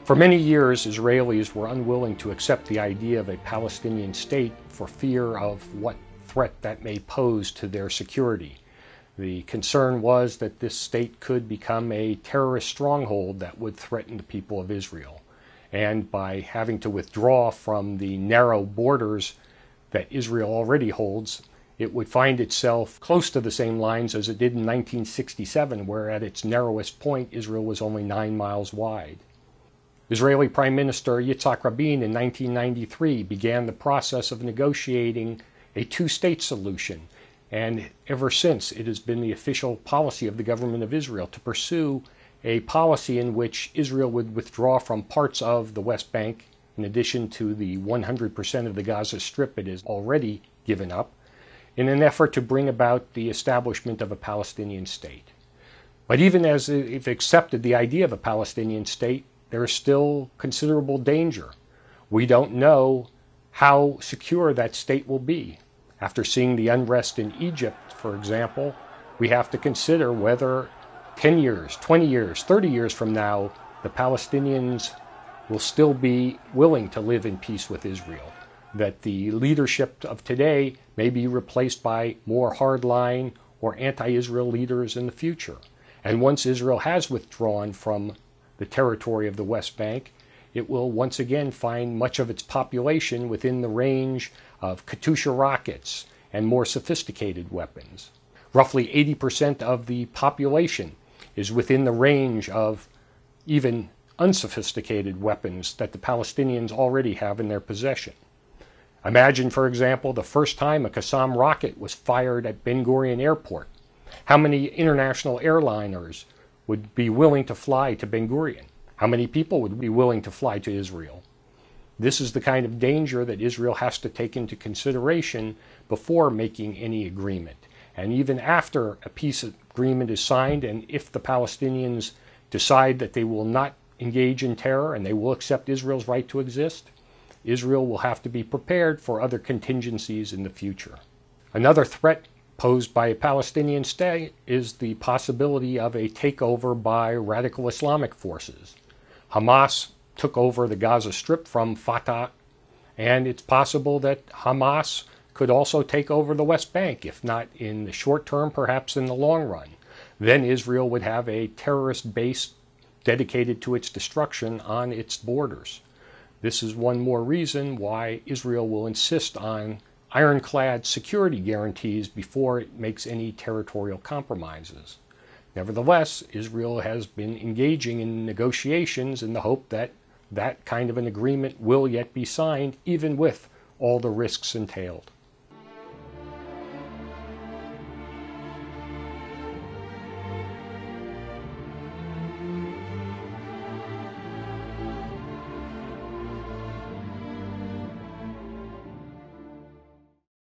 For many years, Israelis were unwilling to accept the idea of a Palestinian state for fear of what threat that may pose to their security. The concern was that this state could become a terrorist stronghold that would threaten the people of Israel. And by having to withdraw from the narrow borders that Israel already holds, it would find itself close to the same lines as it did in 1967, where at its narrowest point, Israel was only 9 miles wide. Israeli Prime Minister Yitzhak Rabin in 1993 began the process of negotiating a two-state solution, and ever since it has been the official policy of the government of Israel to pursue a policy in which Israel would withdraw from parts of the West Bank, in addition to the 100% of the Gaza Strip it has already given up, in an effort to bring about the establishment of a Palestinian state. But even as they've accepted the idea of a Palestinian state, there is still considerable danger. We don't know how secure that state will be. After seeing the unrest in Egypt, for example, we have to consider whether 10 years, 20 years, 30 years from now, the Palestinians will still be willing to live in peace with Israel. That the leadership of today may be replaced by more hardline or anti-Israel leaders in the future. And once Israel has withdrawn from the territory of the West Bank, it will once again find much of its population within the range of Katyusha rockets and more sophisticated weapons. Roughly 80% of the population is within the range of even unsophisticated weapons that the Palestinians already have in their possession. Imagine, for example, the first time a Qassam rocket was fired at Ben Gurion Airport. How many international airliners would be willing to fly to Ben Gurion? How many people would be willing to fly to Israel? This is the kind of danger that Israel has to take into consideration before making any agreement. And even after a peace agreement is signed, and if the Palestinians decide that they will not engage in terror and they will accept Israel's right to exist, Israel will have to be prepared for other contingencies in the future. Another threat posed by a Palestinian state is the possibility of a takeover by radical Islamic forces. Hamas took over the Gaza Strip from Fatah, and it's possible that Hamas could also take over the West Bank, if not in the short term, perhaps in the long run. Then Israel would have a terrorist base dedicated to its destruction on its borders. This is one more reason why Israel will insist on ironclad security guarantees before it makes any territorial compromises. Nevertheless, Israel has been engaging in negotiations in the hope that that kind of an agreement will yet be signed, even with all the risks entailed.